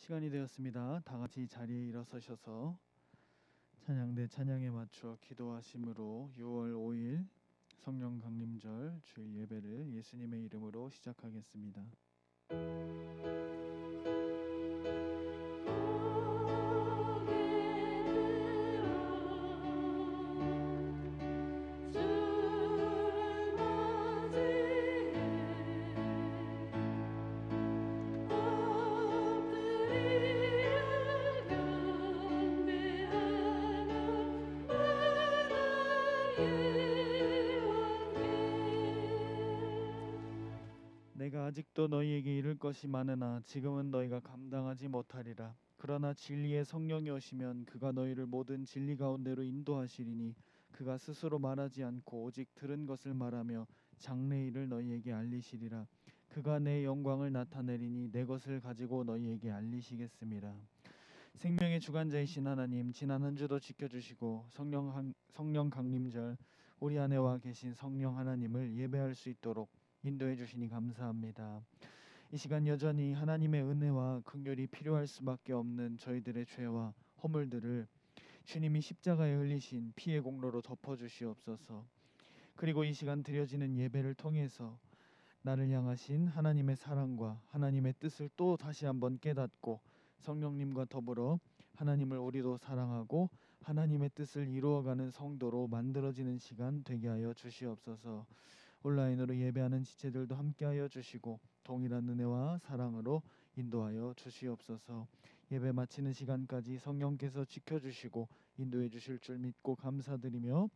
시간이 되었습니다. 다 같이 자리에 일어서셔서 찬양대 찬양에 맞춰 기도하심으로 6월 5일 성령 강림절 주일 예배를 예수님의 이름으로 시작하겠습니다. 내가 아직도 너희에게 이를 것이 많으나 지금은 너희가 감당하지 못하리라. 그러나 진리의 성령이 오시면 그가 너희를 모든 진리 가운데로 인도하시리니 그가 스스로 말하지 않고 오직 들은 것을 말하며 장래 일을 너희에게 알리시리라. 그가 내 영광을 나타내리니 내 것을 가지고 너희에게 알리시겠습니다. 생명의 주관자이신 하나님, 지난 한 주도 지켜주시고 성령 강림절 우리 안에 와 계신 성령 하나님을 예배할 수 있도록 인도해 주시니 감사합니다. 이 시간 여전히 하나님의 은혜와 긍휼이 필요할 수밖에 없는 저희들의 죄와 허물들을 주님이 십자가에 흘리신 피의 공로로 덮어주시옵소서. 그리고 이 시간 드려지는 예배를 통해서 나를 향하신 하나님의 사랑과 하나님의 뜻을 또 다시 한번 깨닫고 성령님과 더불어 하나님을 우리도 사랑하고 하나님의 뜻을 이루어가는 성도로 만들어지는 시간 되게 하여 주시옵소서. 온라인으로 예배하는 지체들도 함께하여 주시고 동일한 은혜와 사랑으로 인도하여 주시옵소서. 예배 마치는 시간까지 성령께서 지켜주시고 인도해 주실 줄 믿고 감사드리며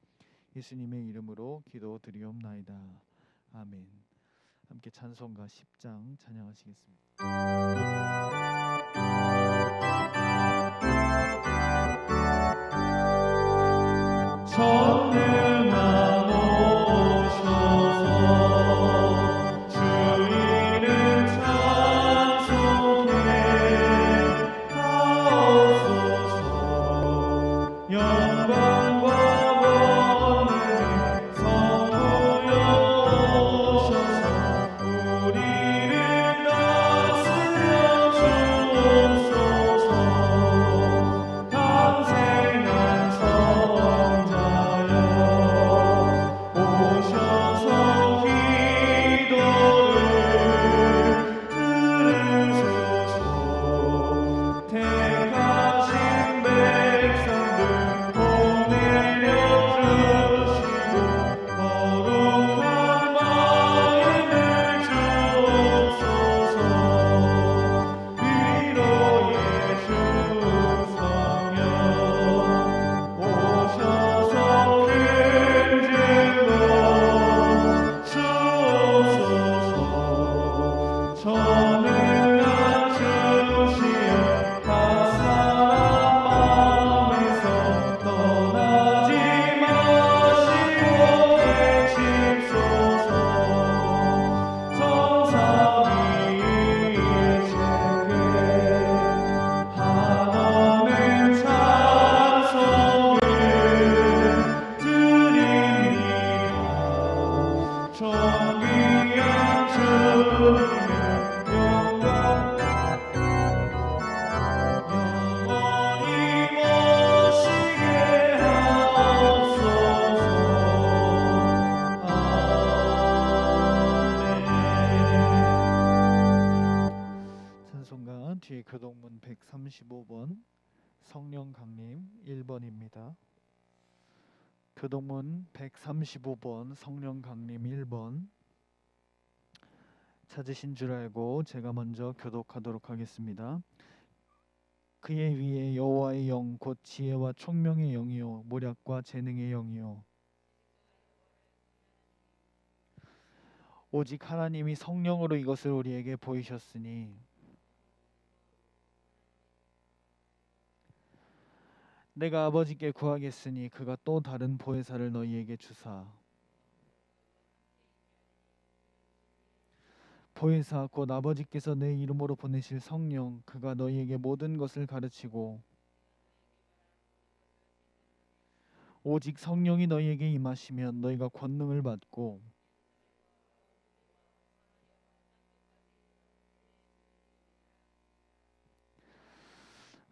예수님의 이름으로 기도드리옵나이다. 아멘. 함께 찬송가 10장 찬양하시겠습니다. 전능한 오셔서 주의를 찬송해 하옵소서. 영광과 권능이 성부여 오셔서 우리를 다스려 주옵소서. 강생한 성자여 오셔서 기도를 들으소서. 택하신 백성들 보내려 주시고 거룩한 마음을 주옵소서. 위로의 주 성령 오셔서 큰 증거 주옵소서. 전능한 주시여 각 사람 마음에서 떠나지 마시고 계십소서. 성삼위의 책에 한없는 찬송을 드립니다. 존귀한 주님의 영광 영원히 모시게 하옵소서. 아멘. 찬송가 뒤에 교동문 135번 성령 강림 1번입니다. 교동문 135번 성령 강림 1번 찾으신 줄 알고 제가 먼저 교독하도록 하겠습니다. 그의 위에 여호와의 영 곧 지혜와 총명의 영이요 모략과 재능의 영이요 오직 하나님이 성령으로 이것을 우리에게 보이셨으니 내가 아버지께 구하겠으니 그가 또 다른 보혜사를 너희에게 주사 보혜사 곧 아버지께서 내 이름으로 보내실 성령 그가 너희에게 모든 것을 가르치고 오직 성령이 너희에게 임하시면 너희가 권능을 받고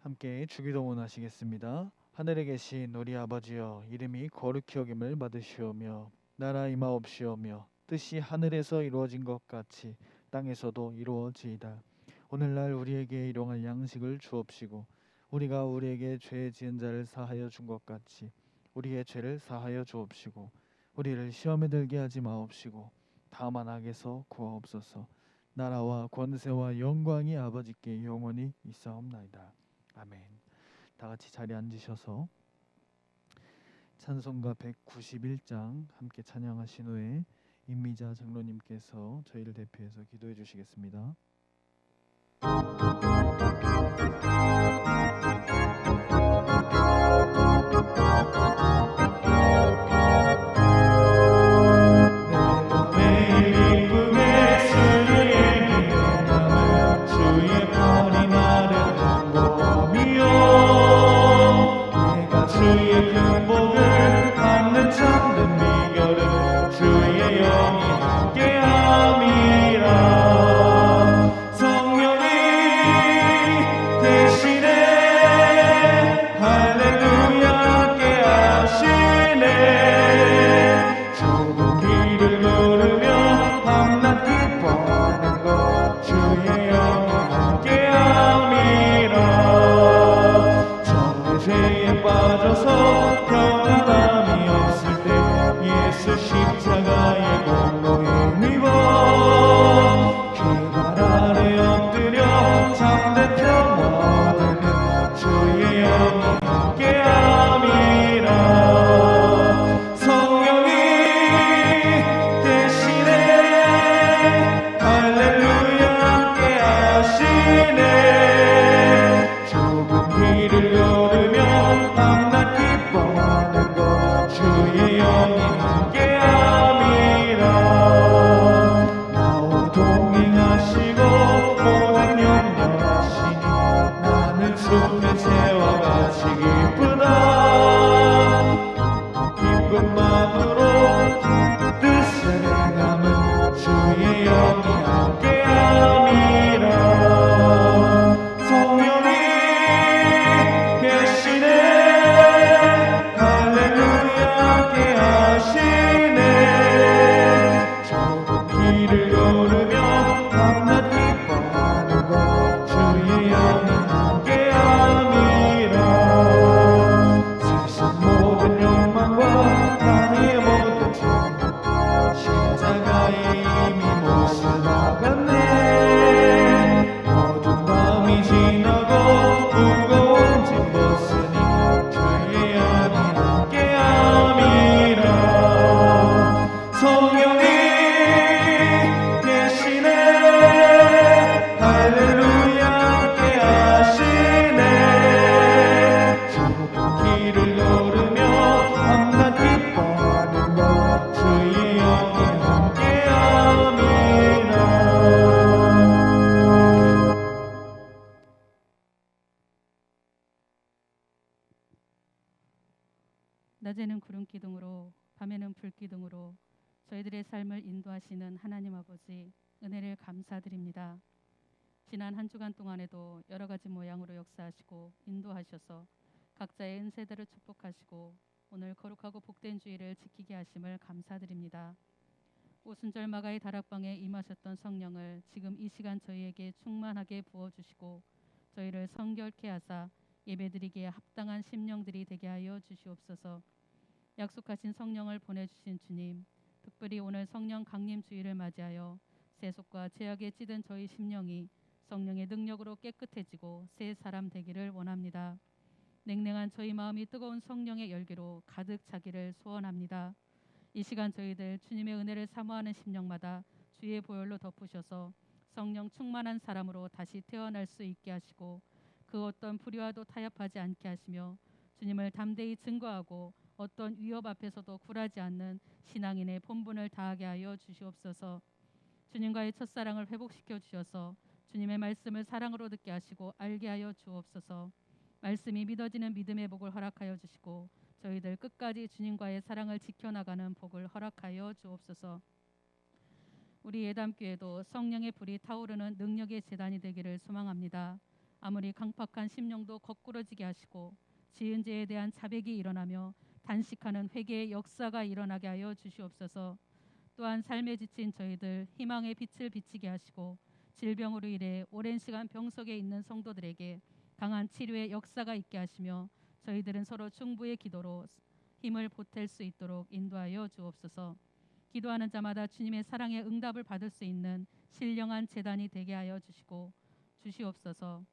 함께 주기도문 하시겠습니다. 하늘에 계신 우리 아버지여, 이름이 거룩히 여김을 받으시오며 나라 임하옵시오며 뜻이 하늘에서 이루어진 것 같이 땅에서도 이루어지이다. 오늘날 우리에게 일용할 양식을 주옵시고 우리가 우리에게 죄 지은 자를 사하여 준 것 같이 우리의 죄를 사하여 주옵시고 우리를 시험에 들게 하지 마옵시고 다만 악에서 구하옵소서. 나라와 권세와 영광이 아버지께 영원히 있사옵나이다. 아멘. 다 같이 자리에 앉으셔서 찬송가 191장 함께 찬양하신 후에 임미자 장로님께서 저희를 대표해서 기도해 주시겠습니다. 낮에는 구름 기둥으로 밤에는 불 기둥으로 저희들의 삶을 인도하시는 하나님 아버지, 은혜를 감사드립니다. 지난 한 주간 동안에도 여러 가지 모양으로 역사하시고 인도하셔서 각자의 은세대로 축복하시고 오늘 거룩하고 복된 주일을 지키게 하심을 감사드립니다. 오순절 마가의 다락방에 임하셨던 성령을 지금 이 시간 저희에게 충만하게 부어주시고 저희를 성결케 하사 예배드리기에 합당한 심령들이 되게 하여 주시옵소서. 약속하신 성령을 보내주신 주님, 특별히 오늘 성령 강림 주일을 맞이하여 세속과 죄악에 찌든 저희 심령이 성령의 능력으로 깨끗해지고 새 사람 되기를 원합니다. 냉랭한 저희 마음이 뜨거운 성령의 열기로 가득 차기를 소원합니다. 이 시간 저희들 주님의 은혜를 사모하는 심령마다 주의 보혈로 덮으셔서 성령 충만한 사람으로 다시 태어날 수 있게 하시고 그 어떤 불의와도 타협하지 않게 하시며 주님을 담대히 증거하고 어떤 위협 앞에서도 굴하지 않는 신앙인의 본분을 다하게 하여 주시옵소서. 주님과의 첫사랑을 회복시켜 주셔서 주님의 말씀을 사랑으로 듣게 하시고 알게 하여 주옵소서. 말씀이 믿어지는 믿음의 복을 허락하여 주시고 저희들 끝까지 주님과의 사랑을 지켜나가는 복을 허락하여 주옵소서. 우리 예담교회도 성령의 불이 타오르는 능력의 제단이 되기를 소망합니다. 아무리 강팍한 심령도 거꾸러지게 하시고 지은 죄에 대한 자백이 일어나며 단식하는 회개의 역사가 일어나게 하여 주시옵소서. 또한 삶에 지친 저희들 희망의 빛을 비치게 하시고 질병으로 인해 오랜 시간 병석에 있는 성도들에게 강한 치료의 역사가 있게 하시며 저희들은 서로 중보의 기도로 힘을 보탤 수 있도록 인도하여 주옵소서. 기도하는 자마다 주님의 사랑의 응답을 받을 수 있는 신령한 제단이 되게 하여 주시옵소서.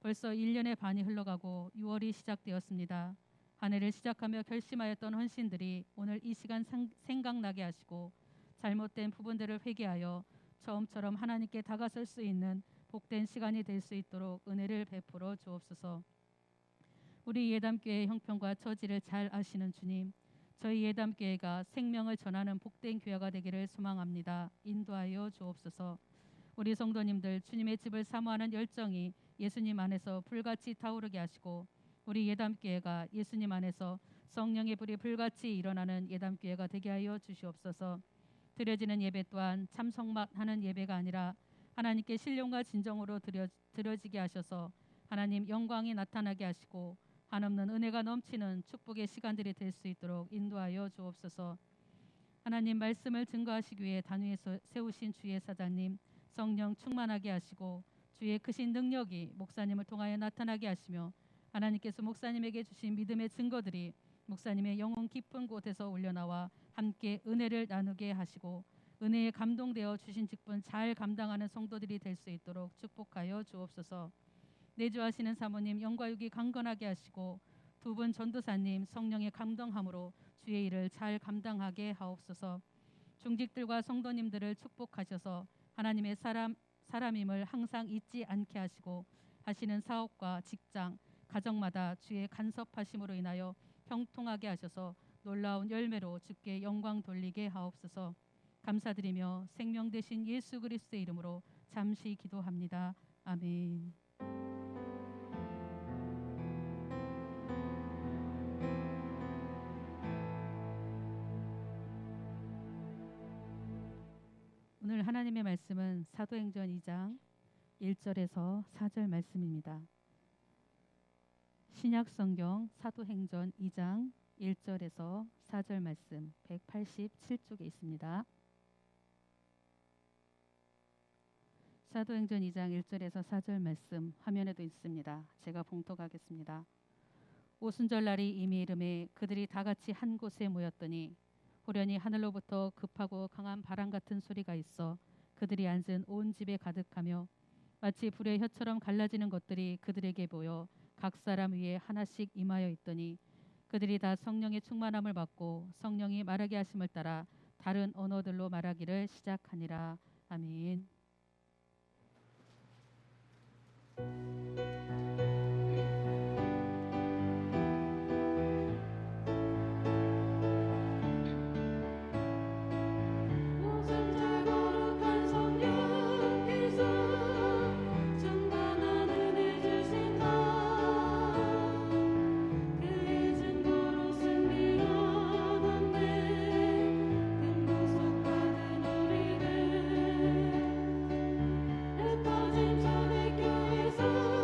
벌써 1년의 반이 흘러가고 6월이 시작되었습니다. 한 해를 시작하며 결심하였던 헌신들이 오늘 이 시간 생각나게 하시고 잘못된 부분들을 회개하여 처음처럼 하나님께 다가설 수 있는 복된 시간이 될 수 있도록 은혜를 베풀어 주옵소서. 우리 예담교회 형편과 처지를 잘 아시는 주님, 저희 예담교회가 생명을 전하는 복된 교회가 되기를 소망합니다. 인도하여 주옵소서. 우리 성도님들 주님의 집을 사모하는 열정이 예수님 안에서 불같이 타오르게 하시고 우리 예담교회가 예수님 안에서 성령의 불이 불같이 일어나는 예담교회가 되게 하여 주시옵소서. 드려지는 예배 또한 참석만 하는 예배가 아니라 하나님께 신령과 진정으로 드려지게 하셔서 하나님 영광이 나타나게 하시고 한없는 은혜가 넘치는 축복의 시간들이 될 수 있도록 인도하여 주옵소서. 하나님 말씀을 증거하시기 위해 단위에 세우신 주의 사자님 성령 충만하게 하시고 주의 크신 능력이 목사님을 통하여 나타나게 하시며 하나님께서 목사님에게 주신 믿음의 증거들이 목사님의 영혼 깊은 곳에서 올려나와 함께 은혜를 나누게 하시고 은혜에 감동되어 주신 직분 잘 감당하는 성도들이 될 수 있도록 축복하여 주옵소서. 내주하시는 사모님 영과 육이 강건하게 하시고 두 분 전도사님 성령의 감동함으로 주의 일을 잘 감당하게 하옵소서. 중직들과 성도님들을 축복하셔서 하나님의 사람임을 항상 잊지 않게 하시고 하시는 사업과 직장, 가정마다 주의 간섭하심으로 인하여 형통하게 하셔서 놀라운 열매로 주께 영광 돌리게 하옵소서. 감사드리며 생명 되신 예수 그리스도의 이름으로 잠시 기도합니다. 아멘. 오늘 하나님의 말씀은 사도행전 2장 1절에서 4절 말씀입니다. 신약성경 사도행전 2장 1절에서 4절 말씀 187쪽에 있습니다. 사도행전 2장 1절에서 4절 말씀 화면에도 있습니다. 제가 봉독하겠습니다. 오순절 날이 이미 이름에 그들이 다 같이 한 곳에 모였더니 호련히 하늘로부터 급하고 강한 바람 같은 소리가 있어 그들이 앉은 온 집에 가득하며 마치 불의 혀처럼 갈라지는 것들이 그들에게 보여 각 사람 위에 하나씩 임하여 있더니 그들이 다 성령의 충만함을 받고 성령이 말하게 하심을 따라 다른 언어들로 말하기를 시작하니라. 아멘. 흩어진 초대교회에서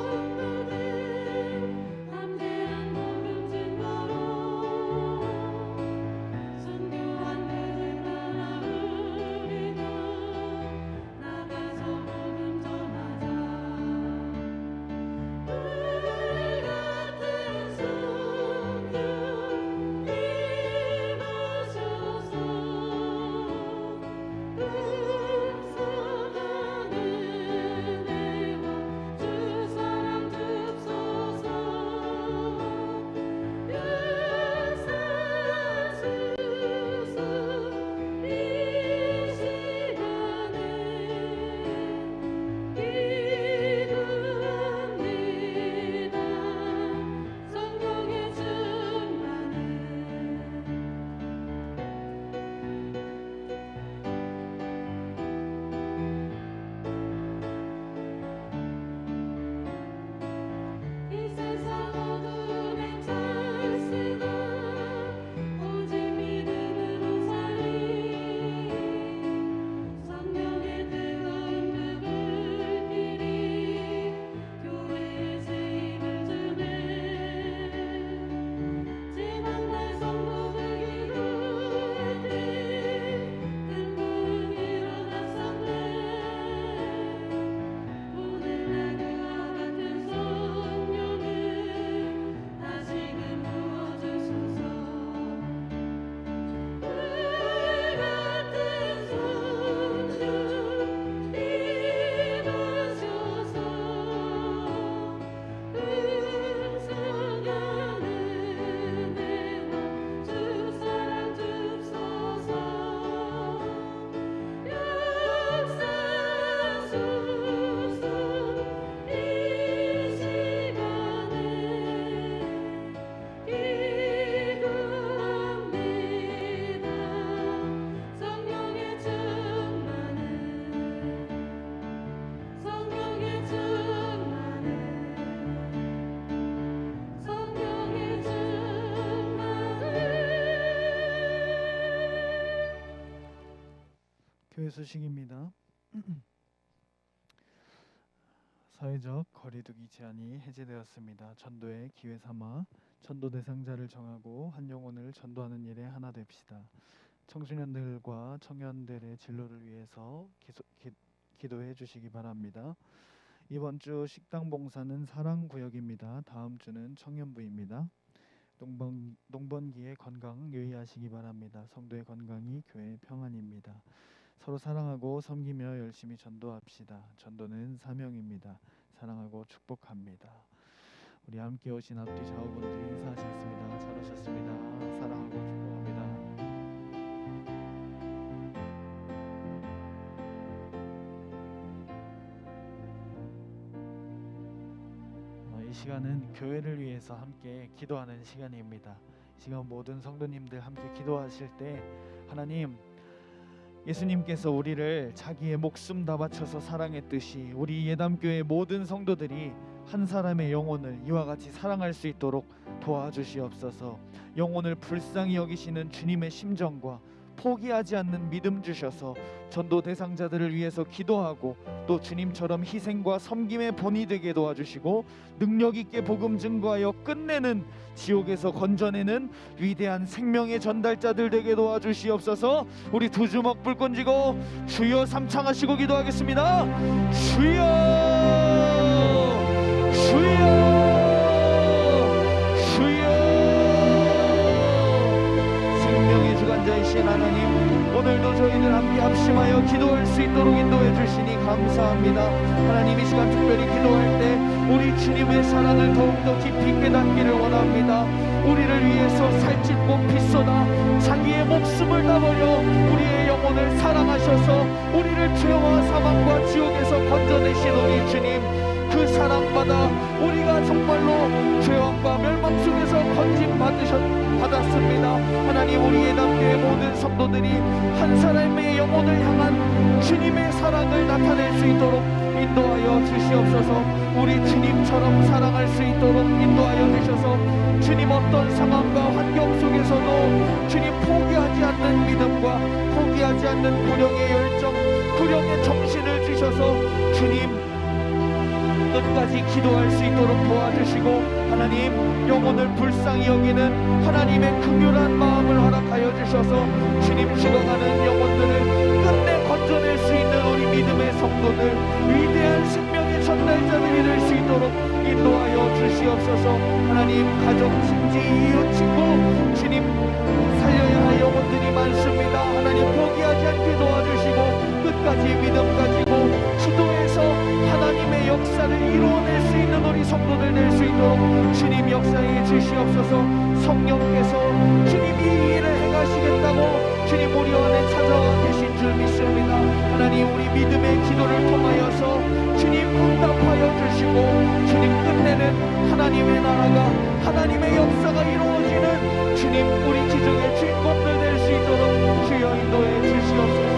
교회 소식입니다. 사회적 거리두기 제한이 해제되었습니다. 전도의 기회 삼아 전도 대상자를 정하고 한 영혼을 전도하는 일에 하나 됩시다. 청소년들과 청년들의 진로를 위해서 기도해 주시기 바랍니다. 이번 주 식당 봉사는 사랑구역입니다. 다음 주는 청년부입니다. 농번기의 건강 유의하시기 바랍니다. 성도의 건강이 교회의 평안입니다. 서로 사랑하고 섬기며 열심히 전도합시다. 전도는 사명입니다. 사랑하고 축복합니다. 우리 함께 오신 앞뒤 좌우분들이 인사하시겠습니다. 잘 오셨습니다. 사랑하고 축복합니다. 이 시간은 교회를 위해서 함께 기도하는 시간입니다. 이 시간 모든 성도님들 함께 기도하실 때 하나님, 예수님께서 우리를 자기의 목숨 다 바쳐서 사랑했듯이 우리 예담교회 모든 성도들이 한 사람의 영혼을 이와 같이 사랑할 수 있도록 도와주시옵소서. 영혼을 불쌍히 여기시는 주님의 심정과 포기하지 않는 믿음 주셔서 전도 대상자들을 위해서 기도하고 또 주님처럼 희생과 섬김의 본이 되게 도와주시고 능력 있게 복음 증거하여 끝내는, 지옥에서 건져내는 위대한 생명의 전달자들 되게 도와주시옵소서. 우리 두 주먹 불 쥐고 주여 삼창하시고 기도하겠습니다. 주여, 주여, 주여. 생명의 주관자이신 하나님, 오늘도 저희들 함께 합심하여 기도할 수 있도록 인도해 주시니 감사합니다. 하나님, 이 시간 특별히 기도할 때 우리 주님의 사랑을 더욱더 깊이 깨닫기를 원합니다. 우리를 위해서 살찔고 피쏟아 자기의 목숨을 다 버려 우리의 영혼을 사랑하셔서 우리를 죄와 사망과 지옥에서 건져내신 우리 주님, 그 사랑받아 우리가 정말로 죄악과 멸망 속에서 받았습니다. 하나님, 우리 예담교회 모든 성도들이 한 사람의 영혼을 향한 주님의 사랑을 나타낼 수 있도록 인도하여 주시옵소서. 우리 주님처럼 사랑할 수 있도록 인도하여 주셔서 주님 어떤 상황과 환경 속에서도 주님 포기하지 않는 믿음과 포기하지 않는 구령의 열정, 구령의 정신을 주셔서 주님 끝까지 기도할 수 있도록 도와주시고 하나님, 영혼을 불쌍히 여기는 하나님의 긍휼한 마음을 허락하여 주셔서 주님 죽어가는 영혼들을 끝내 건져낼 수 있는 우리 믿음의 성도들, 위대한 생명의 전달자들이 될 수 있도록 인도하여 주시옵소서. 하나님, 가족, 친지, 이웃, 친구 주님 살려야 할 영혼들이 많습니다. 하나님, 포기하지 않게 도와주시고 끝까지 믿음 가지고 기도해서 하나님의 역사를 이루어낼 수 있는 우리 성도들 될 수 있도록 주님 역사해 주시옵소서. 성령께서 주님이 이 일을 행하시겠다고 주님 우리 안에 찾아와 계신 줄 믿습니다. 하나님, 우리 믿음의 기도를 통하여서 주님 응답하여 주시고 주님 끝내는 하나님의 나라가, 하나님의 역사가 이루어지는 주님 우리 기적의 주인공들 될 수 있도록 주여 인도해 주시옵소서.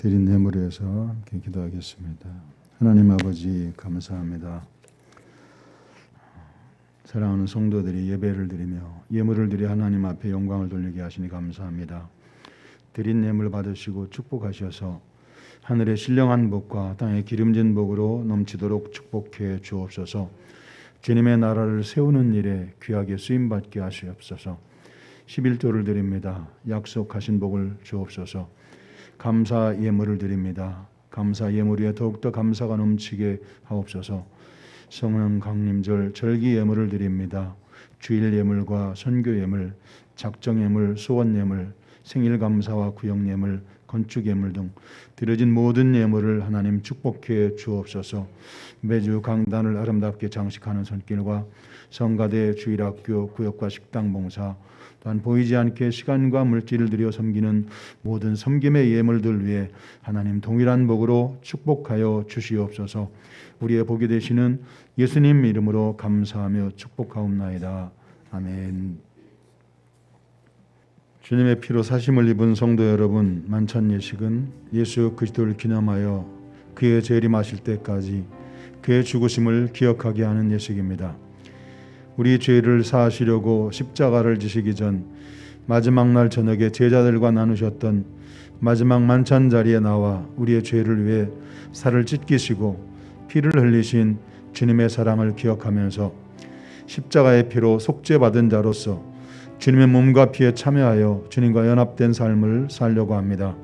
드린 예물에서 함께 기도하겠습니다. 하나님 아버지 감사합니다. 사랑하는 성도들이 예배를 드리며 예물을 드려 하나님 앞에 영광을 돌리게 하시니 감사합니다. 드린 예물 받으시고 축복하셔서 하늘의 신령한 복과 땅의 기름진 복으로 넘치도록 축복해 주옵소서. 주님의 나라를 세우는 일에 귀하게 쓰임받게 하시옵소서. 11조를 드립니다. 약속하신 복을 주옵소서. 감사 예물을 드립니다. 감사 예물 위에 더욱더 감사가 넘치게 하옵소서. 성령 강림절 절기 예물을 드립니다. 주일 예물과 선교 예물, 작정 예물, 소원 예물, 생일 감사와 구역 예물, 건축 예물 등 드려진 모든 예물을 하나님 축복해 주옵소서. 매주 강단을 아름답게 장식하는 손길과 성가대, 주일학교, 구역과 식당 봉사, 또한 보이지 않게 시간과 물질을 들여 섬기는 모든 섬김의 예물들 위해 하나님 동일한 복으로 축복하여 주시옵소서. 우리의 복이 되시는 예수님 이름으로 감사하며 축복하옵나이다. 아멘. 주님의 피로 사심을 입은 성도 여러분, 만찬 예식은 예수 그리스도를 기념하여 그의 재림하실 때까지 그의 죽으심을 기억하게 하는 예식입니다. 우리 죄를 사하시려고 십자가를 지시기 전 마지막 날 저녁에 제자들과 나누셨던 마지막 만찬 자리에 나와 우리의 죄를 위해 살을 찢기시고 피를 흘리신 주님의 사랑을 기억하면서 십자가의 피로 속죄받은 자로서 주님의 몸과 피에 참여하여 주님과 연합된 삶을 살려고 합니다.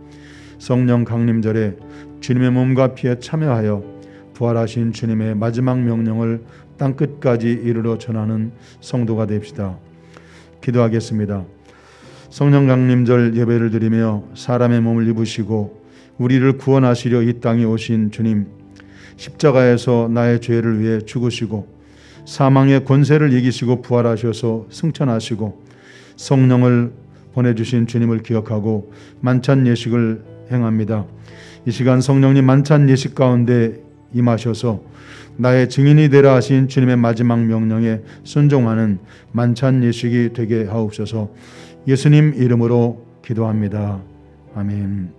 성령 강림절에 주님의 몸과 피에 참여하여 부활하신 주님의 마지막 명령을 땅끝까지 이르러 전하는 성도가 됩시다. 기도하겠습니다. 성령 강림절 예배를 드리며 사람의 몸을 입으시고 우리를 구원하시려 이 땅에 오신 주님, 십자가에서 나의 죄를 위해 죽으시고 사망의 권세를 이기시고 부활하셔서 승천하시고 성령을 보내주신 주님을 기억하고 만찬 예식을 행합니다. 이 시간 성령님 만찬 예식 가운데 임하셔서 나의 증인이 되라 하신 주님의 마지막 명령에 순종하는 만찬 예식이 되게 하옵소서. 예수님 이름으로 기도합니다. 아멘.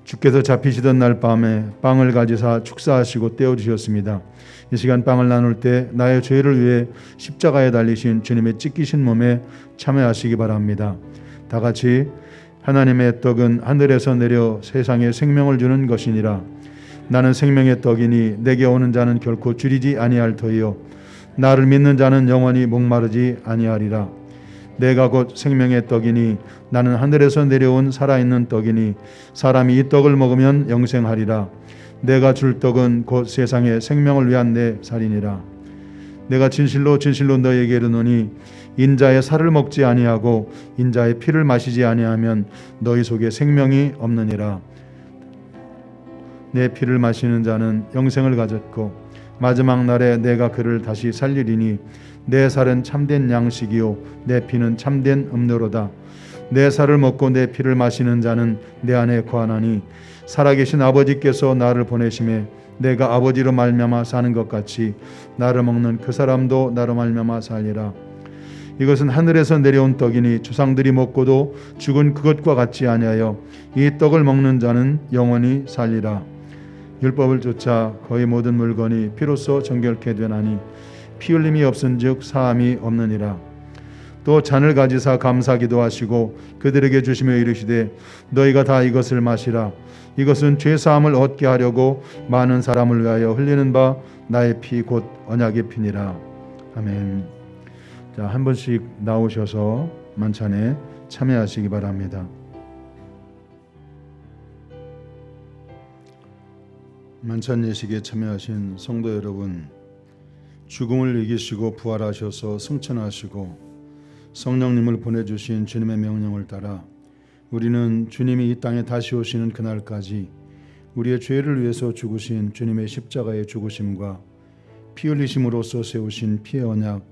주께서 잡히시던 날 밤에 빵을 가지사 축사하시고 떼어주셨습니다. 이 시간 빵을 나눌 때 나의 죄를 위해 십자가에 달리신 주님의 찢기신 몸에 참여하시기 바랍니다. 다 같이 하나님의 떡은 하늘에서 내려 세상에 생명을 주는 것이니라. 나는 생명의 떡이니 내게 오는 자는 결코 줄이지 아니할 터이요 나를 믿는 자는 영원히 목마르지 아니하리라. 내가 곧 생명의 떡이니 나는 하늘에서 내려온 살아있는 떡이니 사람이 이 떡을 먹으면 영생하리라. 내가 줄 떡은 곧 세상의 생명을 위한 내 살이니라. 내가 진실로 진실로 너희에게 이르노니 인자의 살을 먹지 아니하고 인자의 피를 마시지 아니하면 너희 속에 생명이 없느니라. 내 피를 마시는 자는 영생을 가졌고 마지막 날에 내가 그를 다시 살리리니 내 살은 참된 양식이요 내 피는 참된 음료로다. 내 살을 먹고 내 피를 마시는 자는 내 안에 거하나니 살아계신 아버지께서 나를 보내심에 내가 아버지로 말미암아 사는 것 같이 나를 먹는 그 사람도 나로 말미암아 살리라. 이것은 하늘에서 내려온 떡이니 조상들이 먹고도 죽은 그것과 같지 아니하여 이 떡을 먹는 자는 영원히 살리라. 율법을 쫓아 거의 모든 물건이 피로써 정결케 되나니 피 흘림이 없은즉 사함이 없느니라. 또 잔을 가지사 감사기도 하시고 그들에게 주시며 이르시되 너희가 다 이것을 마시라. 이것은 죄 사함을 얻게 하려고 많은 사람을 위하여 흘리는 바 나의 피 곧 언약의 피니라. 아멘. 자, 한 번씩 나오셔서 만찬에 참여하시기 바랍니다. 만찬 예식에 참여하신 성도 여러분, 죽음을 이기시고 부활하셔서 승천하시고 성령님을 보내주신 주님의 명령을 따라 우리는 주님이 이 땅에 다시 오시는 그날까지 우리의 죄를 위해서 죽으신 주님의 십자가의 죽으심과 피 흘리심으로써 세우신 피의 언약,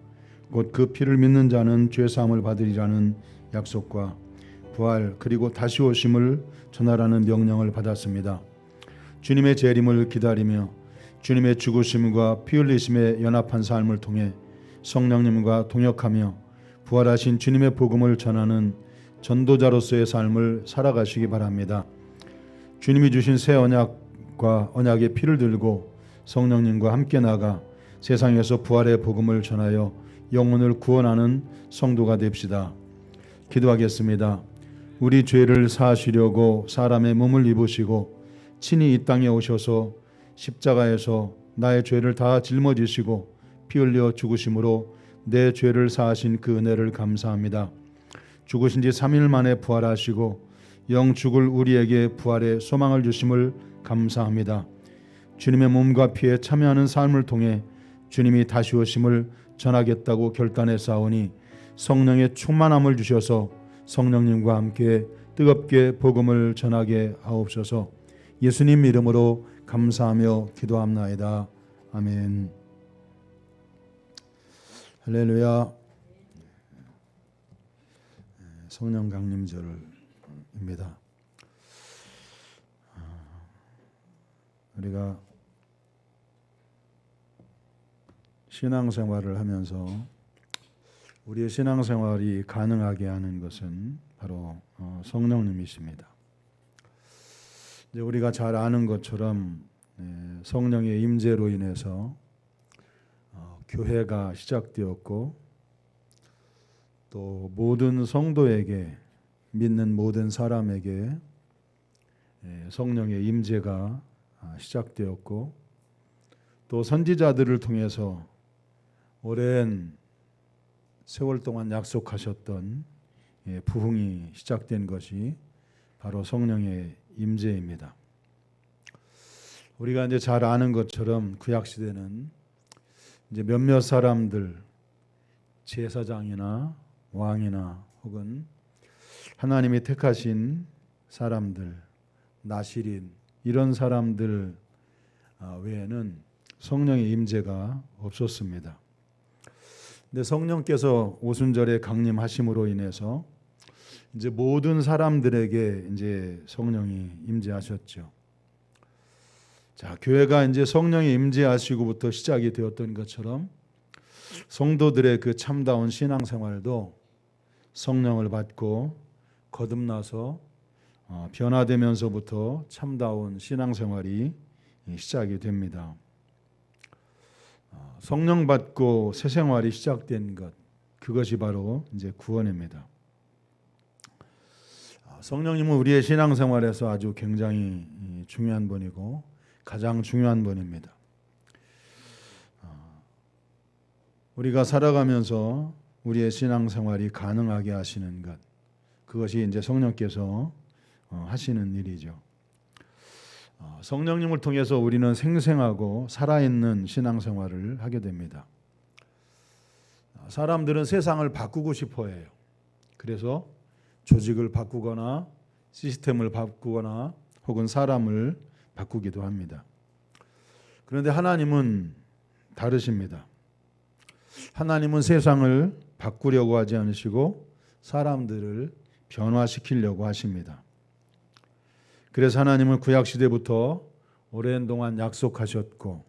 곧 그 피를 믿는 자는 죄사함을 받으리라는 약속과 부활 그리고 다시 오심을 전하라는 명령을 받았습니다. 주님의 재림을 기다리며 주님의 죽으심과 피 흘리심에 연합한 삶을 통해 성령님과 동역하며 부활하신 주님의 복음을 전하는 전도자로서의 삶을 살아가시기 바랍니다. 주님이 주신 새 언약과 언약의 피를 들고 성령님과 함께 나가 세상에서 부활의 복음을 전하여 영혼을 구원하는 성도가 됩시다. 기도하겠습니다. 우리 죄를 사하시려고 사람의 몸을 입으시고 친히 이 땅에 오셔서 십자가에서 나의 죄를 다 짊어지시고 피 흘려 죽으심으로 내 죄를 사하신 그 은혜를 감사합니다. 죽으신 지 3일 만에 부활하시고 영 죽을 우리에게 부활의 소망을 주심을 감사합니다. 주님의 몸과 피에 참여하는 삶을 통해 주님이 다시 오심을 전하겠다고 결단했사오니 성령의 충만함을 주셔서 성령님과 함께 뜨겁게 복음을 전하게 하옵소서. 예수님 이름으로 감사하며 기도합나이다. 아멘. 할렐루야. 성령 강림절입니다. 우리가 신앙생활을 하면서 우리의 신앙생활이 가능하게 하는 것은 바로 성령님이십니다. 이제 우리가 잘 아는 것처럼 성령의 임재로 인해서 교회가 시작되었고 또 모든 성도에게 믿는 모든 사람에게 성령의 임재가 시작되었고 또 선지자들을 통해서 오랜 세월 동안 약속하셨던 부흥이 시작된 것이 바로 성령의 임재입니다. 우리가 이제 잘 아는 것처럼 구약 시대는 이제 몇몇 사람들 제사장이나 왕이나 혹은 하나님이 택하신 사람들 나실인 이런 사람들 외에는 성령의 임재가 없었습니다. 근데 성령께서 오순절에 강림하심으로 인해서 이제 모든 사람들에게 이제 성령이 임재하셨죠. 자, 교회가 이제 성령이 임재하시고부터 시작이 되었던 것처럼 성도들의 그 참다운 신앙생활도 성령을 받고 거듭나서 변화되면서부터 참다운 신앙생활이 시작이 됩니다. 성령 받고 새 생활이 시작된 것, 그것이 바로 이제 구원입니다. 성령님은 우리의 신앙생활에서 아주 굉장히 중요한 분이고 가장 중요한 분입니다. 우리가 살아가면서 우리의 신앙생활이 가능하게 하시는 것, 그것이 이제 성령께서 하시는 일이죠. 성령님을 통해서 우리는 생생하고 살아있는 신앙생활을 하게 됩니다. 사람들은 세상을 바꾸고 싶어 해요. 그래서 조직을 바꾸거나 시스템을 바꾸거나 혹은 사람을 바꾸기도 합니다. 그런데 하나님은 다르십니다. 하나님은 세상을 바꾸려고 하지 않으시고 사람들을 변화시키려고 하십니다. 그래서 하나님은 구약시대부터 오랜 동안 약속하셨고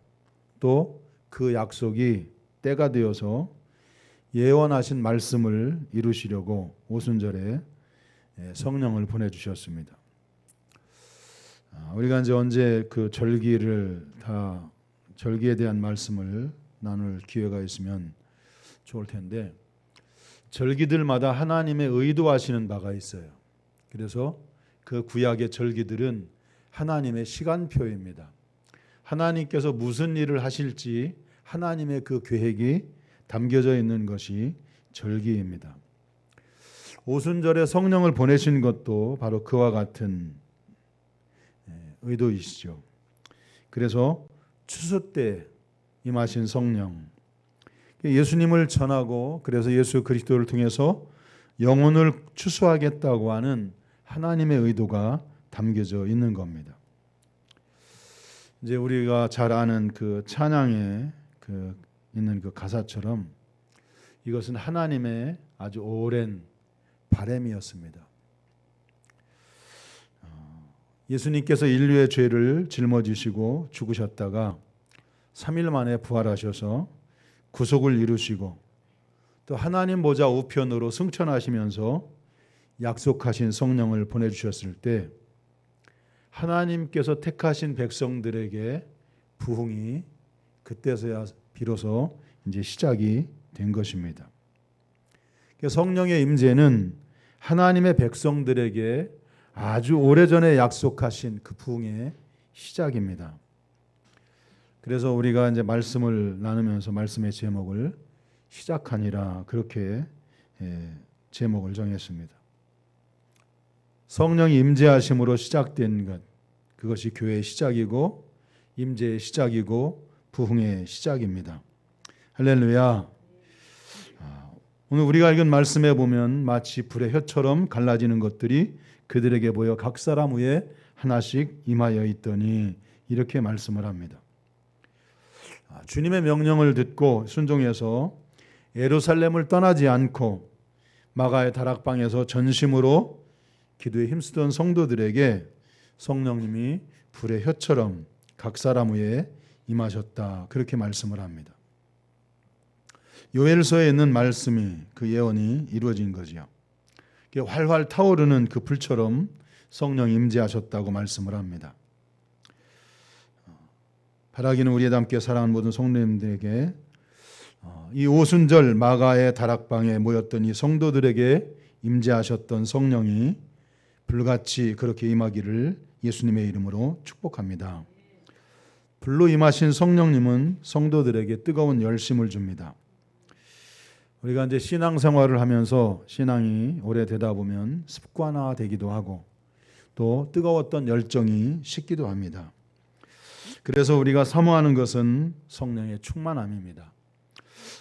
또 그 약속이 때가 되어서 예언하신 말씀을 이루시려고 오순절에 성령을 보내주셨습니다. 우리가 이제 언제 그 절기에 대한 말씀을 나눌 기회가 있으면 좋을 텐데 절기들마다 하나님의 의도하시는 바가 있어요. 그래서 그 구약의 절기들은 하나님의 시간표입니다. 하나님께서 무슨 일을 하실지 하나님의 그 계획이 담겨져 있는 것이 절기입니다. 오순절에 성령을 보내신 것도 바로 그와 같은 의도이시죠. 그래서 추수 때 임하신 성령, 예수님을 전하고 그래서 예수 그리스도를 통해서 영혼을 추수하겠다고 하는 하나님의 의도가 담겨져 있는 겁니다. 이제 우리가 잘 아는 그 찬양에 있는 그 가사처럼 이것은 하나님의 아주 오랜 바람이었습니다. 예수님께서 인류의 죄를 짊어지시고 죽으셨다가 3일 만에 부활하셔서 구속을 이루시고 또 하나님 보좌 우편으로 승천하시면서 약속하신 성령을 보내주셨을 때 하나님께서 택하신 백성들에게 부흥이 그때서야 비로소 이제 시작이 된 것입니다. 성령의 임재는 하나님의 백성들에게 아주 오래전에 약속하신 그 부흥의 시작입니다. 그래서 우리가 이제 말씀을 나누면서 말씀의 제목을 시작하니라 그렇게 제목을 정했습니다. 성령이 임재하심으로 시작된 것, 그것이 교회의 시작이고 임재의 시작이고 부흥의 시작입니다. 할렐루야. 오늘 우리가 읽은 말씀에 보면 마치 불의 혀처럼 갈라지는 것들이 그들에게 보여 각 사람 위에 하나씩 임하여 있더니 이렇게 말씀을 합니다. 주님의 명령을 듣고 순종해서 예루살렘을 떠나지 않고 마가의 다락방에서 전심으로 기도에 힘쓰던 성도들에게 성령님이 불의 혀처럼 각 사람 위에 임하셨다. 그렇게 말씀을 합니다. 요엘서에 있는 말씀이 그 예언이 이루어진 거지요. 활활 타오르는 그 불처럼 성령 임재하셨다고 말씀을 합니다. 바라기는 우리의 함께 사랑하는 모든 성도님들에게 이 오순절 마가의 다락방에 모였던 이 성도들에게 임재하셨던 성령이 불같이 그렇게 임하기를 예수님의 이름으로 축복합니다. 불로 임하신 성령님은 성도들에게 뜨거운 열심을 줍니다. 우리가 이제 신앙생활을 하면서 신앙이 오래되다 보면 습관화되기도 하고 또 뜨거웠던 열정이 식기도 합니다. 그래서 우리가 사모하는 것은 성령의 충만함입니다.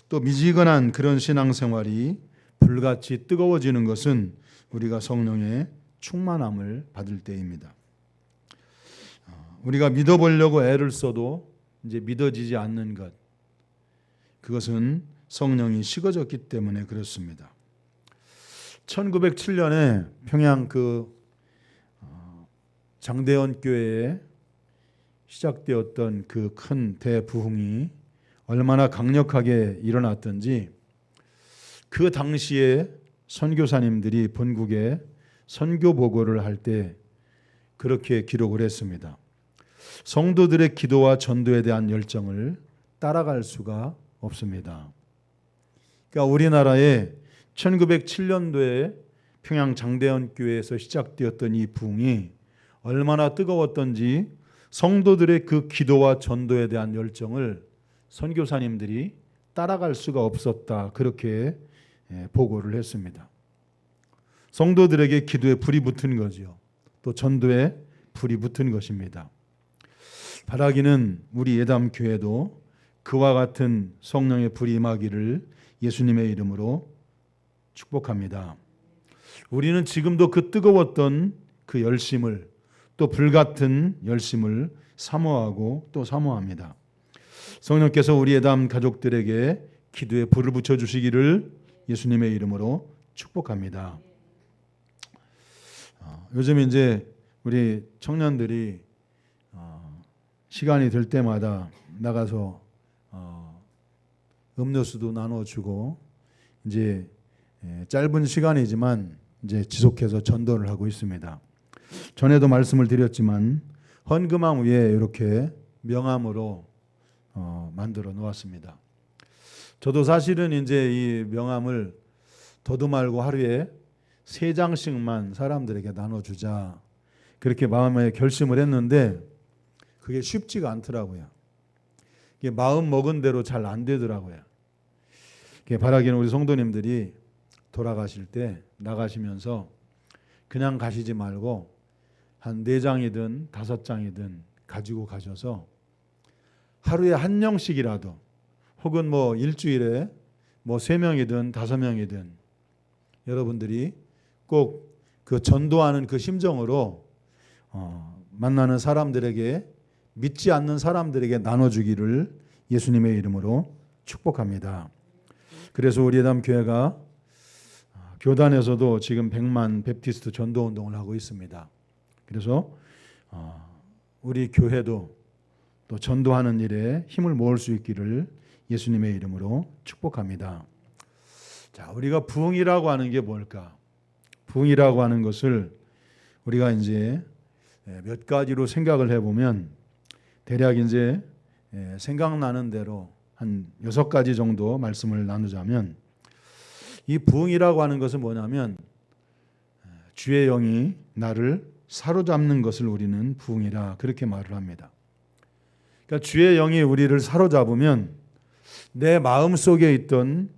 또 미지근한 그런 신앙생활이 불같이 뜨거워지는 것은 우리가 성령의 충만함을 받을 때입니다. 우리가 믿어보려고 애를 써도 이제 믿어지지 않는 것, 그것은 성령이 식어졌기 때문에 그렇습니다. 1907년에 평양 장대원 교회에 시작되었던 그 큰 대부흥이 얼마나 강력하게 일어났던지 그 당시에 선교사님들이 본국에 선교 보고를 할 때 그렇게 기록을 했습니다. 성도들의 기도와 전도에 대한 열정을 따라갈 수가 없습니다. 그러니까 우리나라에 1907년도에 평양 장대원 교회에서 시작되었던 이 부흥이 얼마나 뜨거웠던지 성도들의 그 기도와 전도에 대한 열정을 선교사님들이 따라갈 수가 없었다. 그렇게 보고를 했습니다. 성도들에게 기도에 불이 붙은 거죠. 또 전도에 불이 붙은 것입니다. 바라기는 우리 예담교회도 그와 같은 성령의 불이 임하기를 예수님의 이름으로 축복합니다. 우리는 지금도 그 뜨거웠던 그 열심을 또 불같은 열심을 사모하고 또 사모합니다. 성령께서 우리 예담 가족들에게 기도에 불을 붙여주시기를 예수님의 이름으로 축복합니다. 요즘 이제 우리 청년들이 시간이 될 때마다 나가서 음료수도 나눠주고 이제 짧은 시간이지만 이제 지속해서 전도를 하고 있습니다. 전에도 말씀을 드렸지만 헌금함 위에 이렇게 명함으로 만들어 놓았습니다. 저도 사실은 이제 이 명함을 더도 말고 하루에 3장씩만 사람들에게 나눠주자 그렇게 마음에 결심을 했는데 그게 쉽지가 않더라고요. 이게 마음 먹은 대로 잘 안 되더라고요. 바라기는 우리 성도님들이 돌아가실 때 나가시면서 그냥 가시지 말고 한 4장이든 5장이든 가지고 가셔서 하루에 1명씩이라도 혹은 뭐 일주일에 뭐 3명이든 5명이든 여러분들이 꼭 그 전도하는 그 심정으로 만나는 사람들에게 믿지 않는 사람들에게 나눠주기를 예수님의 이름으로 축복합니다. 그래서 우리 예담 교회가 교단에서도 지금 100만 베프티스트 전도 운동을 하고 있습니다. 그래서 우리 교회도 또 전도하는 일에 힘을 모을 수 있기를 예수님의 이름으로 축복합니다. 자, 우리가 부흥이라고 하는 게 뭘까? 부흥이라고 하는 것을 우리가 이제 몇 가지로 생각을 해보면 대략 이제 생각나는 대로 한 6가지 정도 말씀을 나누자면, 이 부흥이라고 하는 것은 뭐냐면 주의 영이 나를 사로잡는 것을 우리는 부흥이라 그렇게 말을 합니다. 그러니까 주의 영이 우리를 사로잡으면 내 마음 속에 있던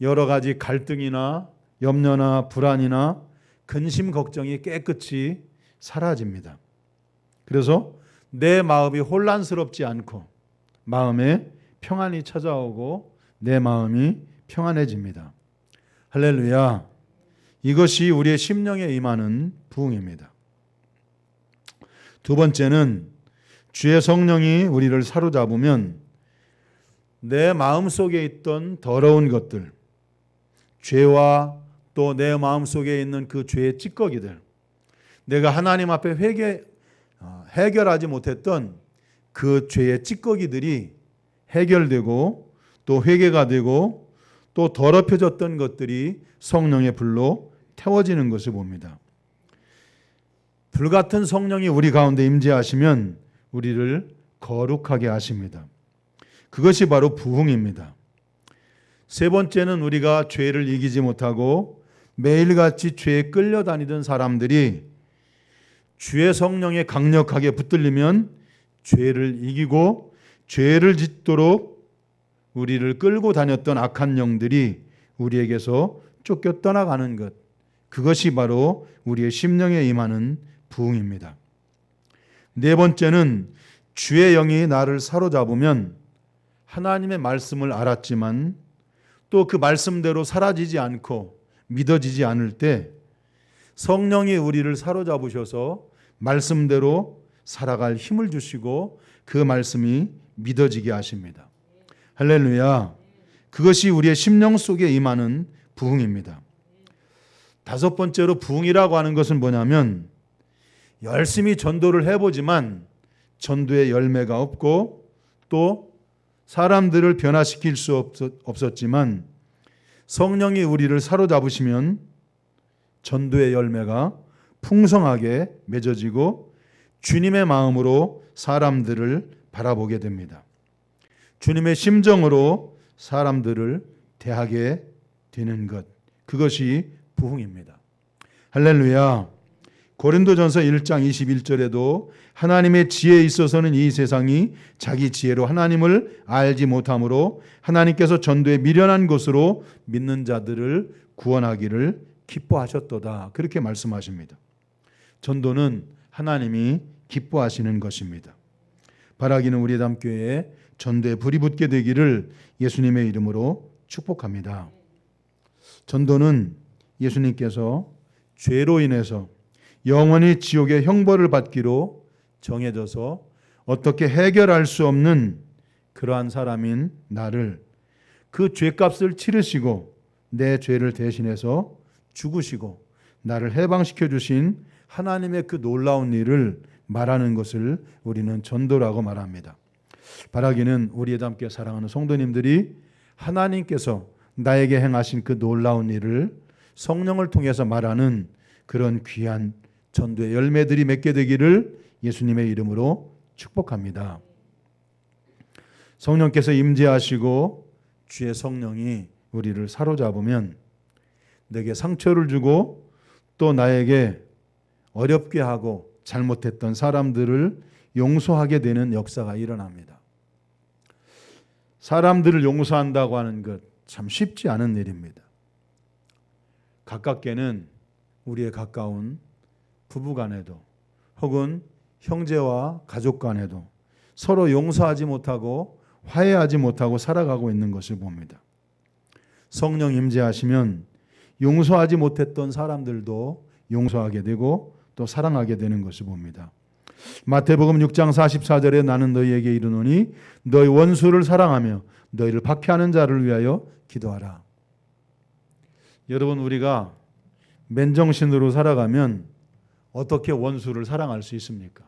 여러 가지 갈등이나 염려나 불안이나 근심 걱정이 깨끗이 사라집니다. 그래서 내 마음이 혼란스럽지 않고 마음에 평안이 찾아오고 내 마음이 평안해집니다. 할렐루야. 이것이 우리의 심령에 임하는 부흥입니다. 두 번째는 주의 성령이 우리를 사로잡으면 내 마음 속에 있던 더러운 것들, 죄와 또 내 마음 속에 있는 그 죄의 찌꺼기들, 내가 하나님 앞에 해결하지 못했던 그 죄의 찌꺼기들이 해결되고 또 회개가 되고 또 더럽혀졌던 것들이 성령의 불로 태워지는 것을 봅니다. 불같은 성령이 우리 가운데 임재하시면 우리를 거룩하게 하십니다. 그것이 바로 부흥입니다. 세 번째는 우리가 죄를 이기지 못하고 매일같이 죄에 끌려다니던 사람들이 주의 성령에 강력하게 붙들리면 죄를 이기고 죄를 짓도록 우리를 끌고 다녔던 악한 영들이 우리에게서 쫓겨 떠나가는 것, 그것이 바로 우리의 심령에 임하는 부흥입니다. 네 번째는 주의 영이 나를 사로잡으면 하나님의 말씀을 알았지만 또 그 말씀대로 사라지지 않고 믿어지지 않을 때 성령이 우리를 사로잡으셔서 말씀대로 살아갈 힘을 주시고 그 말씀이 믿어지게 하십니다. 할렐루야. 그것이 우리의 심령 속에 임하는 부흥입니다. 다섯 번째로 부흥이라고 하는 것은 뭐냐면 열심히 전도를 해보지만 전도의 열매가 없고 또 사람들을 변화시킬 수 없었지만 성령이 우리를 사로잡으시면 전도의 열매가 풍성하게 맺어지고 주님의 마음으로 사람들을 바라보게 됩니다. 주님의 심정으로 사람들을 대하게 되는 것, 그것이 부흥입니다. 할렐루야. 고린도전서 1장 21절에도 하나님의 지혜에 있어서는 이 세상이 자기 지혜로 하나님을 알지 못하므로 하나님께서 전도에 미련한 것으로 믿는 자들을 구원하기를 기뻐하셨도다. 그렇게 말씀하십니다. 전도는 하나님이 기뻐하시는 것입니다. 바라기는 우리 담교회에 전도에 불이 붙게 되기를 예수님의 이름으로 축복합니다. 전도는 예수님께서 죄로 인해서 영원히 지옥의 형벌을 받기로 정해져서 어떻게 해결할 수 없는 그러한 사람인 나를 그 죄값을 치르시고 내 죄를 대신해서 죽으시고 나를 해방시켜 주신 하나님의 그 놀라운 일을 말하는 것을 우리는 전도라고 말합니다. 바라기는 우리의 함께 사랑하는 성도님들이 하나님께서 나에게 행하신 그 놀라운 일을 성령을 통해서 말하는 그런 귀한 전도의 열매들이 맺게 되기를 예수님의 이름으로 축복합니다. 성령께서 임재하시고 주의 성령이 우리를 사로잡으면 내게 상처를 주고 또 나에게 어렵게 하고 잘못했던 사람들을 용서하게 되는 역사가 일어납니다. 사람들을 용서한다고 하는 것 참 쉽지 않은 일입니다. 가깝게는 우리의 가까운 부부 간에도 혹은 형제와 가족 간에도 서로 용서하지 못하고 화해하지 못하고 살아가고 있는 것을 봅니다. 성령 임재하시면 용서하지 못했던 사람들도 용서하게 되고 또 사랑하게 되는 것을 봅니다. 마태복음 6장 44절에 나는 너희에게 이르노니 너희 원수를 사랑하며 너희를 박해하는 자를 위하여 기도하라. 여러분, 우리가 맨정신으로 살아가면 어떻게 원수를 사랑할 수 있습니까?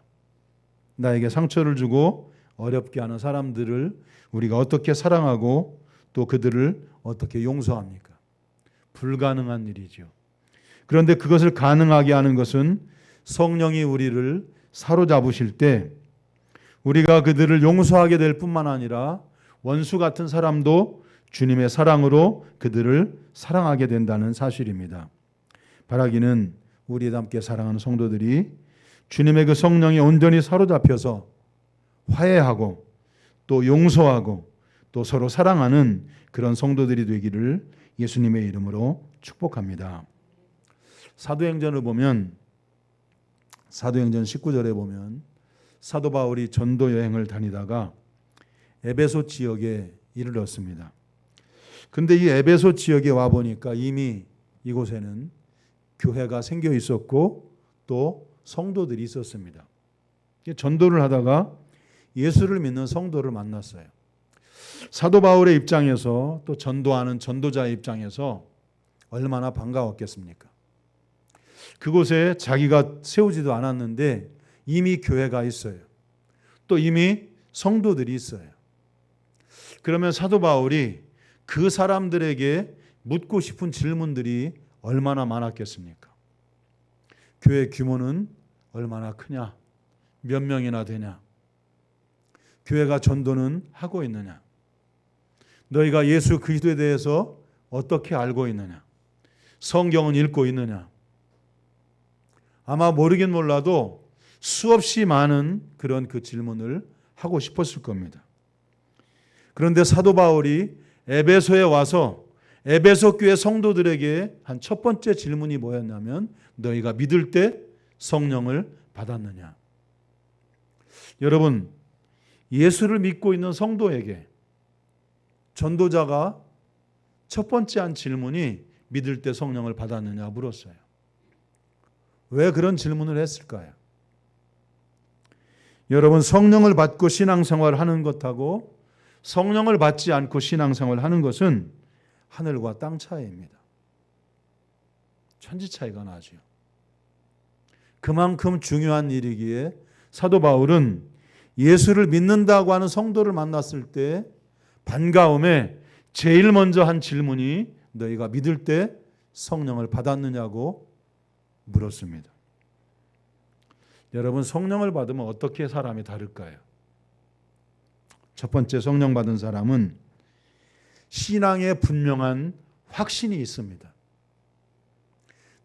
나에게 상처를 주고 어렵게 하는 사람들을 우리가 어떻게 사랑하고 또 그들을 어떻게 용서합니까? 불가능한 일이죠. 그런데 그것을 가능하게 하는 것은 성령이 우리를 사로잡으실 때 우리가 그들을 용서하게 될 뿐만 아니라 원수 같은 사람도 주님의 사랑으로 그들을 사랑하게 된다는 사실입니다. 바라기는 우리 함께 사랑하는 성도들이 주님의 그 성령에 온전히 사로잡혀서 화해하고 또 용서하고 또 서로 사랑하는 그런 성도들이 되기를 예수님의 이름으로 축복합니다. 사도행전을 보면 사도행전 19절에 보면 사도 바울이 전도 여행을 다니다가 에베소 지역에 이르렀습니다. 근데 이 에베소 지역에 와 보니까 이미 이곳에는 교회가 생겨 있었고 또 성도들이 있었습니다. 전도를 하다가 예수를 믿는 성도를 만났어요. 사도 바울의 입장에서 또 전도하는 전도자의 입장에서 얼마나 반가웠겠습니까? 그곳에 자기가 세우지도 않았는데 이미 교회가 있어요. 또 이미 성도들이 있어요. 그러면 사도 바울이 그 사람들에게 묻고 싶은 질문들이 얼마나 많았겠습니까? 교회 규모는 얼마나 크냐? 몇 명이나 되냐? 교회가 전도는 하고 있느냐? 너희가 예수 그리스도에 대해서 어떻게 알고 있느냐? 성경은 읽고 있느냐? 아마 모르긴 몰라도 수없이 많은 그런 그 질문을 하고 싶었을 겁니다. 그런데 사도 바울이 에베소에 와서 에베소 교회 성도들에게 한 첫 번째 질문이 뭐였냐면 너희가 믿을 때 성령을 받았느냐? 여러분, 예수를 믿고 있는 성도에게 전도자가 첫 번째 한 질문이 믿을 때 성령을 받았느냐 물었어요. 왜 그런 질문을 했을까요? 여러분, 성령을 받고 신앙생활을 하는 것하고 성령을 받지 않고 신앙생활을 하는 것은 하늘과 땅 차이입니다. 천지 차이가 나죠. 그만큼 중요한 일이기에 사도 바울은 예수를 믿는다고 하는 성도를 만났을 때 반가움에 제일 먼저 한 질문이 너희가 믿을 때 성령을 받았느냐고 물었습니다. 여러분, 성령을 받으면 어떻게 사람이 다를까요? 첫 번째, 성령 받은 사람은 신앙에 분명한 확신이 있습니다.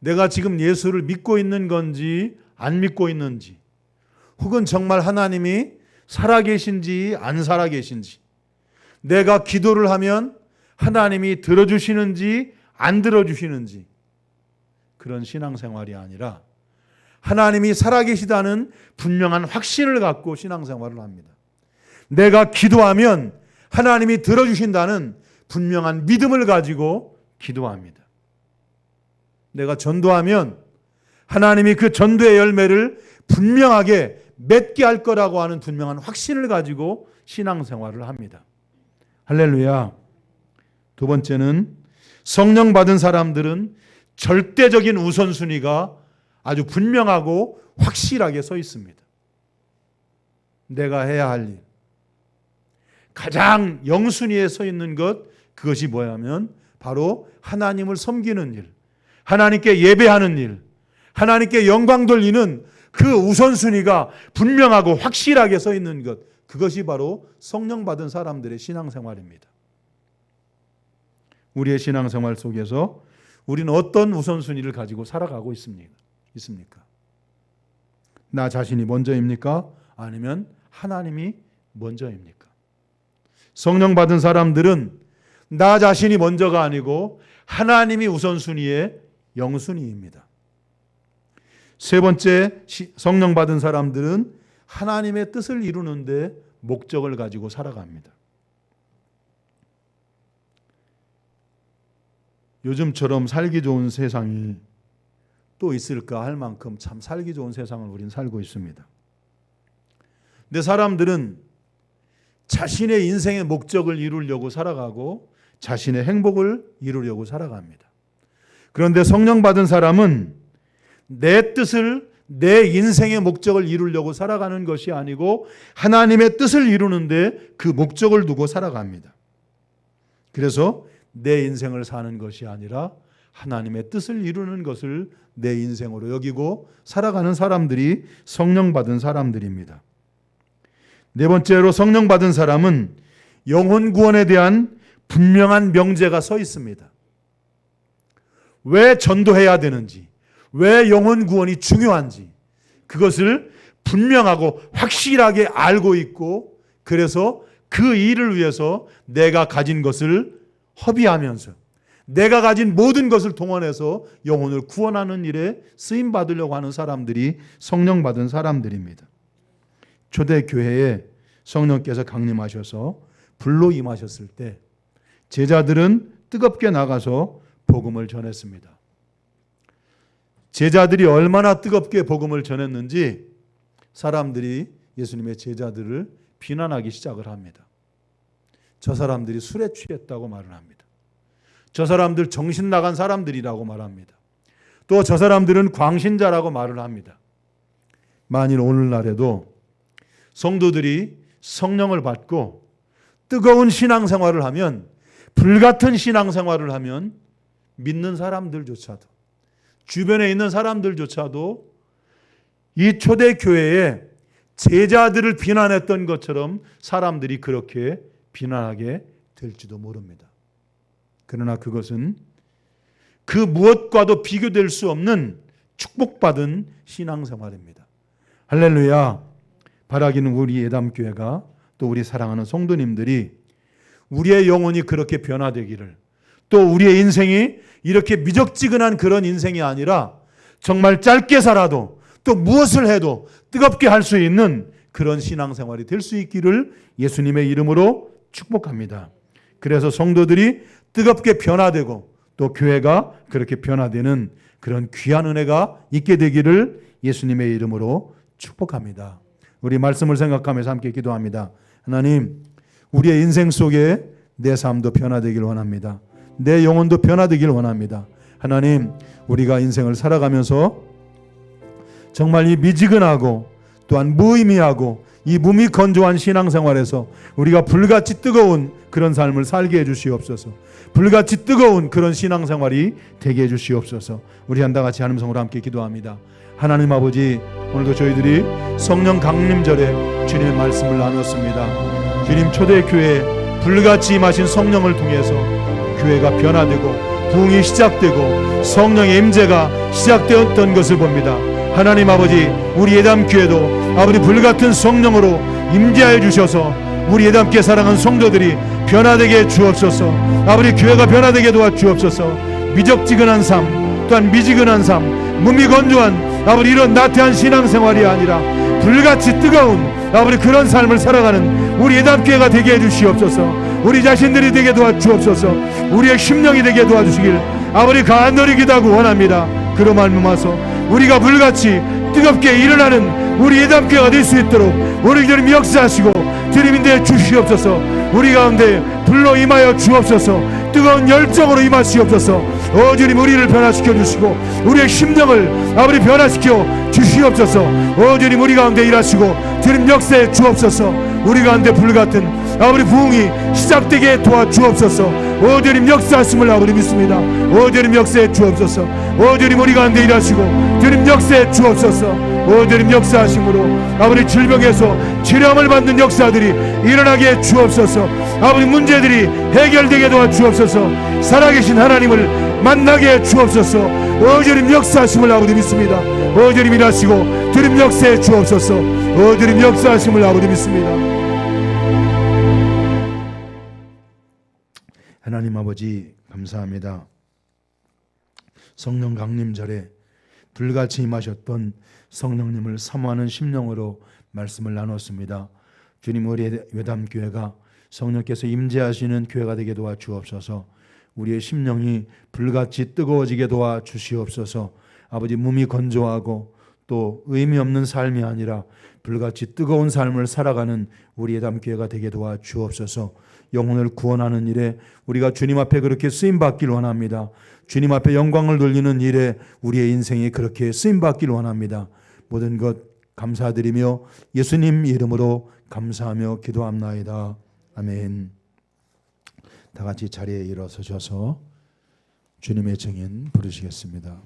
내가 지금 예수를 믿고 있는 건지 안 믿고 있는지, 혹은 정말 하나님이 살아계신지 안 살아계신지, 내가 기도를 하면 하나님이 들어주시는지 안 들어주시는지, 그런 신앙생활이 아니라 하나님이 살아계시다는 분명한 확신을 갖고 신앙생활을 합니다. 내가 기도하면 하나님이 들어주신다는 분명한 믿음을 가지고 기도합니다. 내가 전도하면 하나님이 그 전도의 열매를 분명하게 맺게 할 거라고 하는 분명한 확신을 가지고 신앙생활을 합니다. 할렐루야. 두 번째는 성령 받은 사람들은 절대적인 우선순위가 아주 분명하고 확실하게 서 있습니다. 내가 해야 할 일, 가장 영순위에 서 있는 것, 그것이 뭐냐면 바로 하나님을 섬기는 일, 하나님께 예배하는 일, 하나님께 영광 돌리는 그 우선순위가 분명하고 확실하게 서 있는 것, 그것이 바로 성령 받은 사람들의 신앙생활입니다. 우리의 신앙생활 속에서 우리는 어떤 우선순위를 가지고 살아가고 있습니까? 나 자신이 먼저입니까? 아니면 하나님이 먼저입니까? 성령 받은 사람들은 나 자신이 먼저가 아니고 하나님이 우선순위의 영순위입니다. 세 번째, 성령 받은 사람들은 하나님의 뜻을 이루는데 목적을 가지고 살아갑니다. 요즘처럼 살기 좋은 세상이 또 있을까 할 만큼 참 살기 좋은 세상을 우리는 살고 있습니다. 근데 사람들은 자신의 인생의 목적을 이루려고 살아가고 자신의 행복을 이루려고 살아갑니다. 그런데 성령 받은 사람은 내 뜻을, 내 인생의 목적을 이루려고 살아가는 것이 아니고 하나님의 뜻을 이루는데 그 목적을 두고 살아갑니다. 그래서 내 인생을 사는 것이 아니라 하나님의 뜻을 이루는 것을 내 인생으로 여기고 살아가는 사람들이 성령 받은 사람들입니다. 네 번째로 성령 받은 사람은 영혼 구원에 대한 분명한 명제가 서 있습니다. 왜 전도해야 되는지, 왜 영혼 구원이 중요한지 그것을 분명하고 확실하게 알고 있고, 그래서 그 일을 위해서 내가 가진 것을 허비하면서 내가 가진 모든 것을 동원해서 영혼을 구원하는 일에 쓰임 받으려고 하는 사람들이 성령 받은 사람들입니다. 초대교회에 성령께서 강림하셔서 불로 임하셨을 때 제자들은 뜨겁게 나가서 복음을 전했습니다. 제자들이 얼마나 뜨겁게 복음을 전했는지 사람들이 예수님의 제자들을 비난하기 시작을 합니다. 저 사람들이 술에 취했다고 말을 합니다. 저 사람들 정신 나간 사람들이라고 말합니다. 또 저 사람들은 광신자라고 말을 합니다. 만일 오늘날에도 성도들이 성령을 받고 뜨거운 신앙생활을 하면, 불같은 신앙생활을 하면 믿는 사람들조차도, 주변에 있는 사람들조차도 이 초대교회에 제자들을 비난했던 것처럼 사람들이 그렇게 비난하게 될지도 모릅니다. 그러나 그것은 그 무엇과도 비교될 수 없는 축복받은 신앙생활입니다. 할렐루야. 바라기는 우리 예담교회가, 또 우리 사랑하는 성도님들이 우리의 영혼이 그렇게 변화되기를, 또 우리의 인생이 이렇게 미적지근한 그런 인생이 아니라 정말 짧게 살아도 또 무엇을 해도 뜨겁게 할 수 있는 그런 신앙생활이 될 수 있기를 예수님의 이름으로 축복합니다. 그래서 성도들이 뜨겁게 변화되고 또 교회가 그렇게 변화되는 그런 귀한 은혜가 있게 되기를 예수님의 이름으로 축복합니다. 우리 말씀을 생각하면서 함께 기도합니다. 하나님, 우리의 인생 속에 내 삶도 변화되길 원합니다. 내 영혼도 변화되길 원합니다. 하나님, 우리가 인생을 살아가면서 정말 이 미지근하고 또한 무의미하고 이 몸이 건조한 신앙생활에서 우리가 불같이 뜨거운 그런 삶을 살게 해주시옵소서. 불같이 뜨거운 그런 신앙생활이 되게 해주시옵소서. 우리 한다 같이 한음성으로 함께 기도합니다. 하나님 아버지, 오늘도 저희들이 성령 강림절에 주님의 말씀을 나눴습니다. 주님, 초대교회에 불같이 임하신 성령을 통해서 교회가 변화되고 부흥이 시작되고 성령의 임재가 시작되었던 것을 봅니다. 하나님 아버지, 우리 예담교회도 아버지 불같은 성령으로 임재하여 주셔서 우리 예담교회 사랑하는 성도들이 변화되게 주옵소서. 아버지, 교회가 변화되게 도와주옵소서. 미적지근한 삶, 또한 미지근한 삶, 몸이 건조한 아버지 이런 나태한 신앙생활이 아니라 불같이 뜨거운 아버지 그런 삶을 살아가는 우리 예담교회가 되게 해주시옵소서. 우리 자신들이 되게 도와주옵소서. 우리의 심령이 되게 도와주시길 아버지 간절히 기도하고 원합니다. 그로 말미암아서 우리가 불같이 뜨겁게 일어나는 우리 예담교회가 될 수 있도록 우리 주님 역사하시고 주님 인도해 주시옵소서. 우리 가운데 불로 임하여 주옵소서. 뜨거운 열정으로 임하시옵소서. 주님, 우리를 변화시켜 주시고 우리의 심령을 아버지 변화시켜 주시옵소서. 주님, 우리 가운데 일하시고 주님 역사해 주옵소서. 우리 가운데 불같은 아버지 부흥이 시작되게 도와주옵소서. 주님 역사하심을 아버지 믿습니다. 주님 역사해 주옵소서. 주님 우리 가운데 일하시고 주님 역사해 주옵소서. 주님 역사하심으로 아버지 질병에서 치료함을 받는 역사들이 일어나게 주옵소서. 아버지 문제들이 해결되게 도와주옵소서. 살아계신 하나님을 만나게 주옵소서. 주님 역사하심을 아버지 믿습니다. 주님 일하시고 주님 역사해 주옵소서. 주님 역사하심을 아버지 믿습니다. 하나님 아버지 감사합니다. 성령 강림절에 불같이 임하셨던 성령님을 사모하는 심령으로 말씀을 나눴습니다. 주님, 우리 예담교회가 성령께서 임재하시는 교회가 되게 도와주옵소서. 우리의 심령이 불같이 뜨거워지게 도와주시옵소서. 아버지, 몸이 건조하고 또 의미 없는 삶이 아니라 불같이 뜨거운 삶을 살아가는 우리 예담교회가 되게 도와주옵소서. 영혼을 구원하는 일에 우리가 주님 앞에 그렇게 쓰임받길 원합니다. 주님 앞에 영광을 돌리는 일에 우리의 인생이 그렇게 쓰임받길 원합니다. 모든 것 감사드리며 예수님 이름으로 감사하며 기도합나이다. 아멘. 다 같이 자리에 일어서셔서 주님의 증인 부르시겠습니다.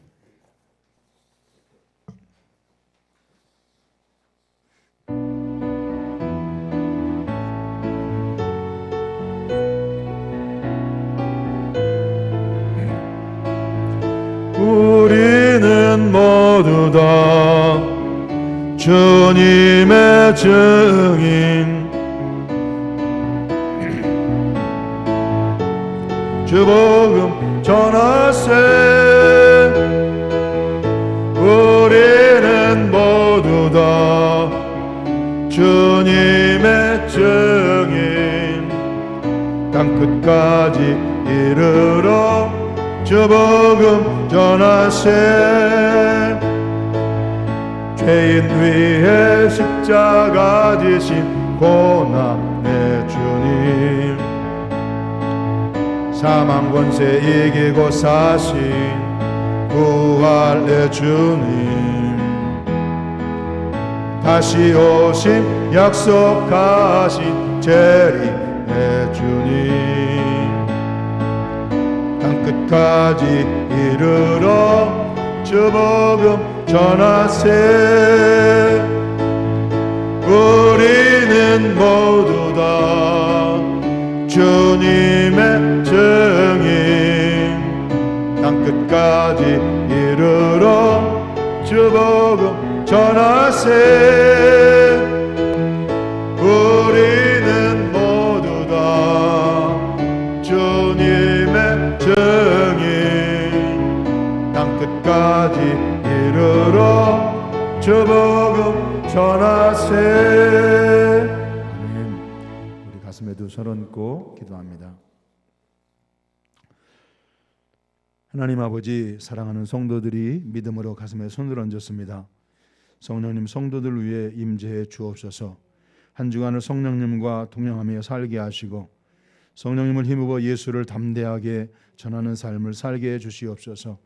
우리는 모두 다 주님의 증인, 주 복음 전하세. 우리는 모두 다 주님의 증인, 땅끝까지 이르러 주 복음 전하세. 죄인 위에 십자가 지신 고난의 주님, 사망 권세 이기고 사신 부활의 주님, 다시 오심 약속하신 재림의 주님, 땅끝까지 이르러 주 복음 전하세. 우리는 모두 다 주님의 증인, 땅끝까지 이르러 주 복음 전하세. 우리는 모두 다 주님의 증인, 땅끝까지 이르러 주 복음 전하세. 아멘. 우리 가슴에 두 손 얹고 기도합니다. 하나님 아버지, 사랑하는 성도들이 믿음으로 가슴에 손을 얹었습니다. 성령님, 성도들 위해 임재해 주옵소서. 한 주간을 성령님과 동행하며 살게 하시고 성령님을 힘입어 예수를 담대하게 전하는 삶을 살게 해 주시옵소서.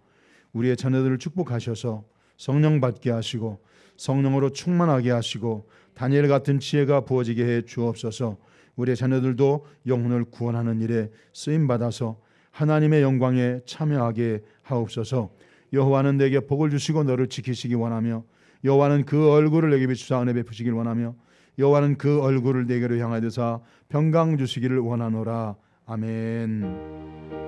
우리의 자녀들을 축복하셔서 성령 받게 하시고 성령으로 충만하게 하시고 다니엘 같은 지혜가 부어지게 해 주옵소서. 우리의 자녀들도 영혼을 구원하는 일에 쓰임받아서 하나님의 영광에 참여하게 하옵소서. 여호와는 내게 복을 주시고 너를 지키시기 원하며 여호와는 그 얼굴을 내게 비추사 은혜 베푸시길 원하며 여호와는 그 얼굴을 내게로 향하여서 평강 주시기를 원하노라. 아멘.